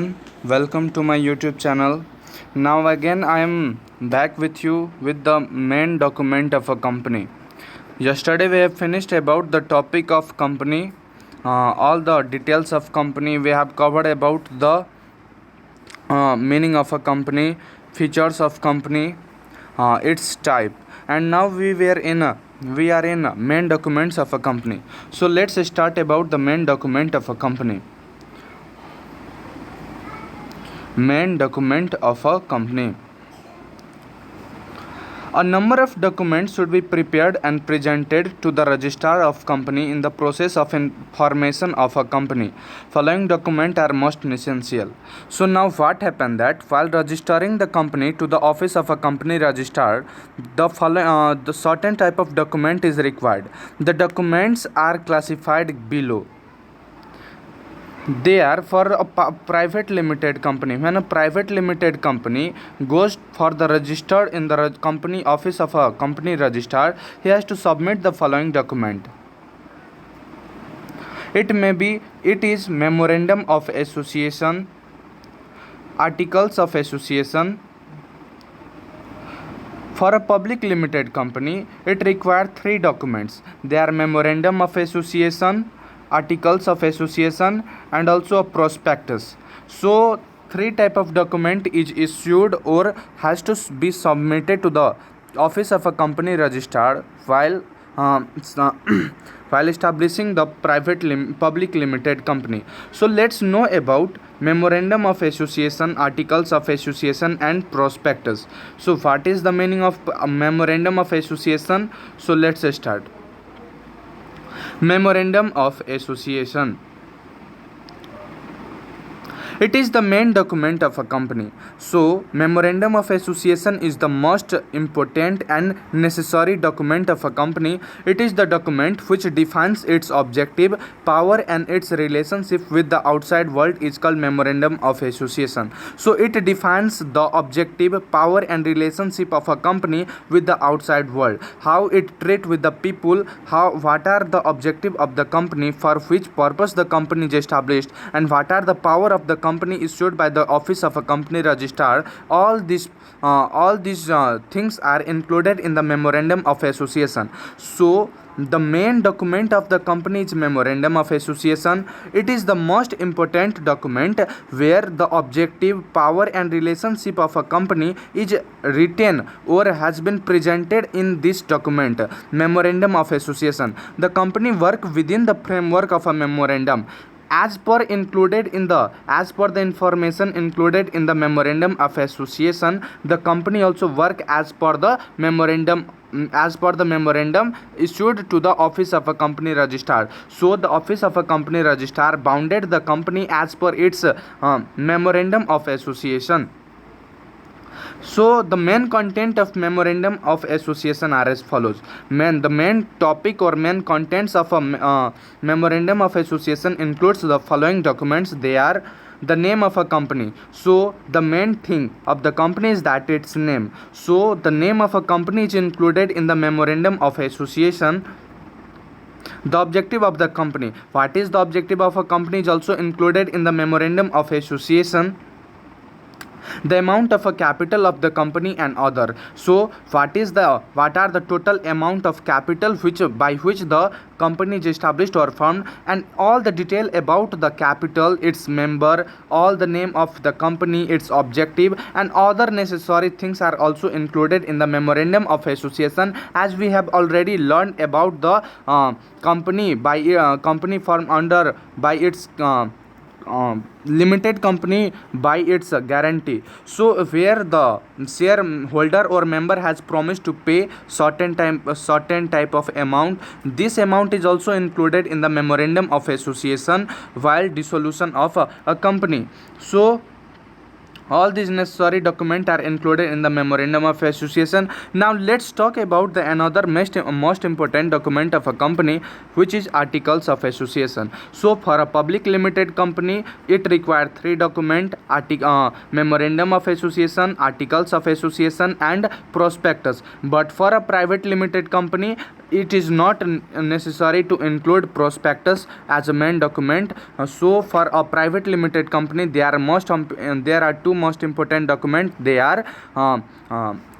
everyone, welcome to my YouTube channel. Now again I am back with you with the main document of a company. Yesterday we have finished about the topic of company, all the details of company. We have covered about the meaning of a company, features of company, its type, and now we are in main documents of a company. So let's start about the main document of a company. Main document of a company. A number of documents should be prepared and presented to the registrar of company in the process of formation of a company. Following documents are most essential. So now what happened that while registering the company to the office of a company registrar, the certain type of document is required. The documents are classified below. They are for a private limited company. When a private limited company goes for the register in the company office of a company registrar, he has to submit the following document. It is memorandum of association, articles of association. For a public limited company, it requires 3 documents. They are memorandum of association, articles of association, and also a prospectus. So 3 type of document is issued or has to be submitted to the office of a company registrar while while establishing the public limited company. So let's know about memorandum of association, articles of association, and prospectus. So what is the meaning of memorandum of association? So let's start. Memorandum of association. It is the main document of a company. So, memorandum of association is the most important and necessary document of a company. It is the document which defines its objective, power, and its relationship with the outside world is called memorandum of association. So, it defines the objective, power, and relationship of a company with the outside world. How it treats with the people, what are the objective of the company, for which purpose the company is established, and what are the power of the company issued by the office of a company registrar. All these things are included in the memorandum of association. So the main document of the company is memorandum of association. It is the most important document where the objective, power, and relationship of a company is written or has been presented in this document, memorandum of association. The company work within the framework of a memorandum as per the information included in the memorandum of association. The company also work as per the memorandum issued to the office of a company registrar. So the office of a company registrar bounded the company as per its memorandum of association. So the main content of memorandum of association are as follows. The main topic or main contents of a memorandum of association includes the following documents. They are the name of a company. So the main thing of the company is that its name. So the name of a company is included in the memorandum of association. The objective of the company. What is the objective of a company is also included in the memorandum of association. The amount of a capital of the company and other. So what are the total amount of capital by which the company is established or formed, and all the detail about the capital, its member, all the name of the company, its objective, and other necessary things are also included in the memorandum of association. As we have already learned about the company formed under by its limited company by its guarantee. So where the shareholder or member has promised to pay certain type of amount, this amount is also included in the memorandum of association while dissolution of a company. So all these necessary documents are included in the memorandum of association. Now let's talk about the another most important document of a company, which is articles of association. So for a public limited company, it requires 3 documents: memorandum of association, articles of association, and prospectus. But for a private limited company, it is not necessary to include prospectus as a main document. So for a private limited company, there are two most important documents. They are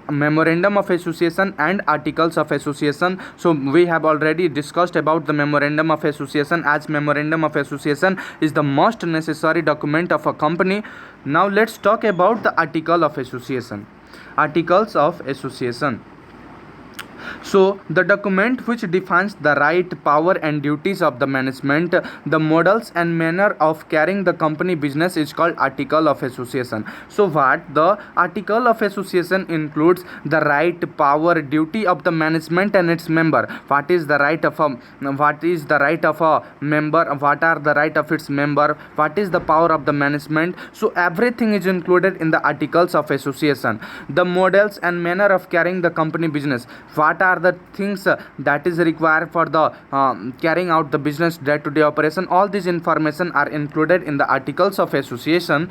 memorandum of association and articles of association. So we have already discussed about the memorandum of association, as memorandum of association is the most necessary document of a company. Now let's talk about the article of association. Articles of association. So the document which defines the right, power and duties of the management, the models and manner of carrying the company business is called article of association. So what the article of association includes: the right, power, duty of the management and its member. What is the right of a member? What are the right of its member? What is the power of the management? So everything is included in the articles of association. The models and manner of carrying the company business. What are the things that is required for the carrying out the business day-to-day operation? All these information are included in the articles of association.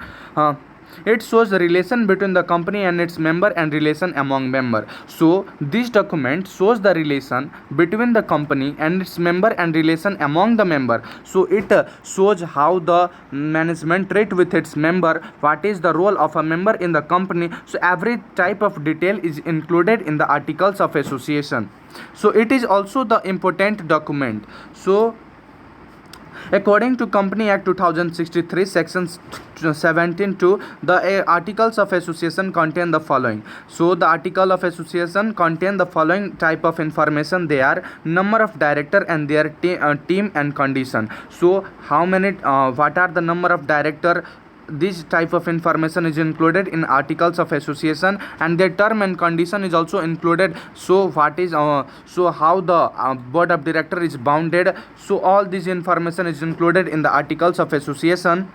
It shows the relation between the company and its member and relation among member. So this document shows the relation between the company and its member and relation among the member. So it shows how the management treat with its member, what is the role of a member in the company. So every type of detail is included in the articles of association. So it is also the important document. So according to Company Act 2063, sections 17(2), the articles of association contain the following. So the article of association contain the following type of information. They are number of director and their team and condition. So how many, what are the number of director? This type of information is included in articles of association, and their term and condition is also included. So what is so how the board of director is bounded. So all this information is included in the articles of association.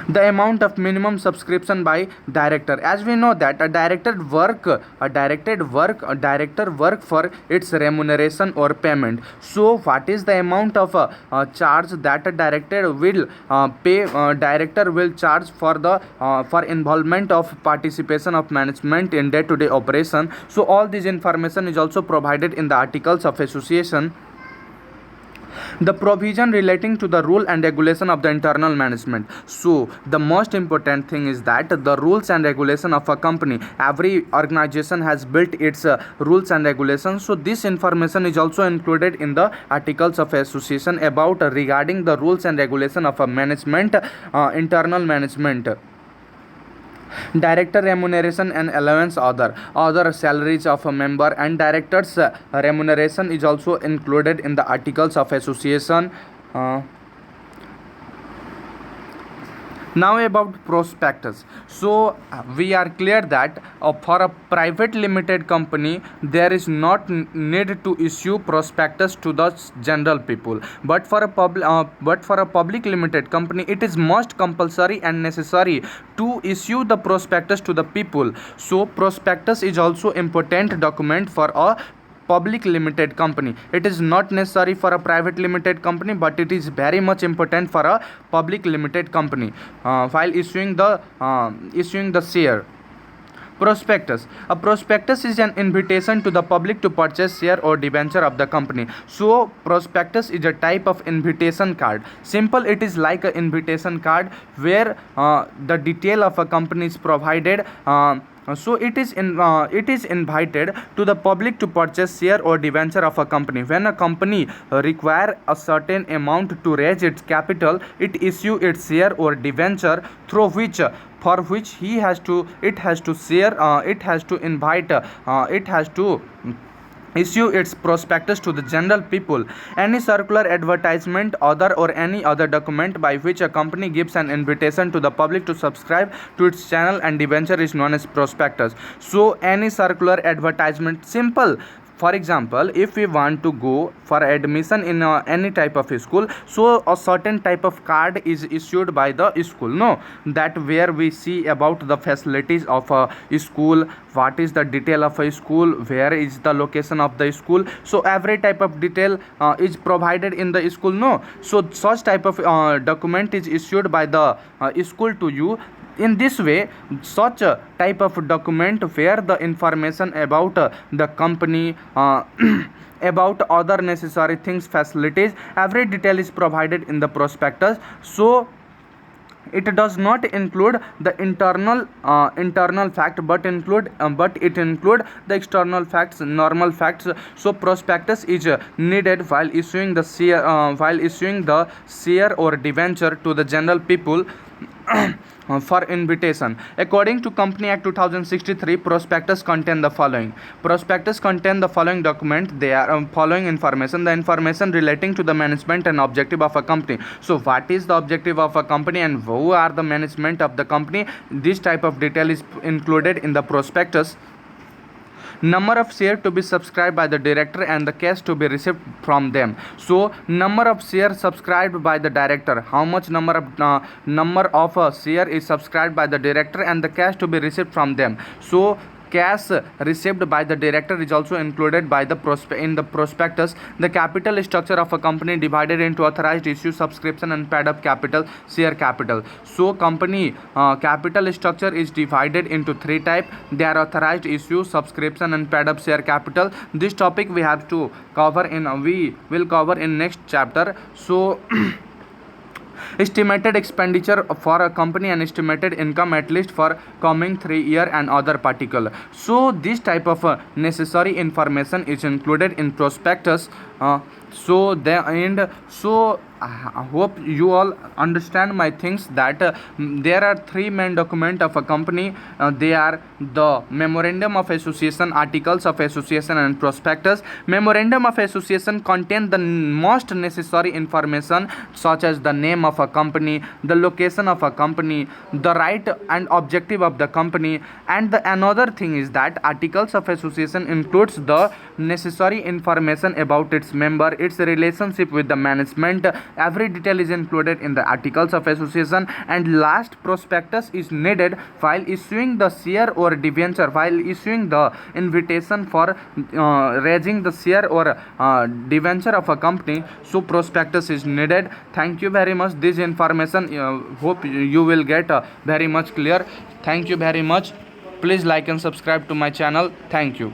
The amount of minimum subscription by director. As we know that a director work for its remuneration or payment. So what is the amount of charge that a director will pay? Director will charge for the for involvement of participation of management in day-to-day operation. So all this information is also provided in the articles of association. The provision relating to the rule and regulation of the internal management. So the most important thing is that the rules and regulation of a company, every organization has built its rules and regulations. So this information is also included in the articles of association about regarding the rules and regulation of a management, internal management. Director remuneration and allowance, other salaries of a member, and directors remuneration is also included in the articles of association. Now about prospectus. So we are clear that for a private limited company there is not need to issue prospectus to the general people, but for a public limited company it is most compulsory and necessary to issue the prospectus to the people. So prospectus is also important document for a public limited company. It is not necessary for a private limited company, but it is very much important for a public limited company while issuing the share. Prospectus. A prospectus is an invitation to the public to purchase share or debenture of the company. So prospectus is a type of invitation card. Simple, it is like an invitation card where the detail of a company is provided. So it is invited to the public to purchase share or debenture of a company. When a company require a certain amount to raise its capital, it issue its share or debenture through which for which it has to issue its prospectus to the general people. Any circular, advertisement, or any other document by which a company gives an invitation to the public to subscribe to its channel and debenture is known as prospectus. So any circular, advertisement, simple. For example, if we want to go for admission in any type of school, so a certain type of card is issued by the school, no, that where we see about the facilities of a school, what is the detail of a school, where is the location of the school. So every type of detail is provided in the school, no. So such type of document is issued by the school to you. In this way, such a type of document where the information about the company about other necessary things, facilities, every detail is provided in the prospectus. So it does not include the internal fact, but it include the external facts, normal facts. So prospectus is needed while issuing the share or debenture to the general people for invitation. According to Company Act 2063, prospectus contain the following. Prospectus contain the following document. They are following information. The information relating to the management and objective of a company. So what is the objective of a company and who are the management of the company? This type of detail is included in the prospectus. Number of share to be subscribed by the director and the cash to be received from them. So number of share subscribed by the director, how much number of share is subscribed by the director and the cash to be received from them. So cash received by the director is also included by the in the prospectus. The capital structure of a company divided into authorized issue, subscription and paid up capital, share capital. So company capital structure is divided into three types. They are authorized issue, subscription and paid up share capital. This topic we have to cover we will cover in next chapter. So estimated expenditure for a company and estimated income at least for coming 3 year and other particular. So this type of necessary information is included in prospectus. I hope you all understand my things that there are three main documents of a company. They are the memorandum of association, articles of association and prospectus. Memorandum of association contain the most necessary information such as the name of a company, the location of a company, the right and objective of the company, and another thing is that articles of association includes the necessary information about its member, its relationship with the management. Every detail is included in the articles of association. And last, prospectus is needed while issuing the share or debenture, while issuing the invitation for raising the share or debenture of a company. So prospectus is needed. Thank you very much. This information hope you will get very much clear. Thank you very much. Please like and subscribe to my channel. Thank you.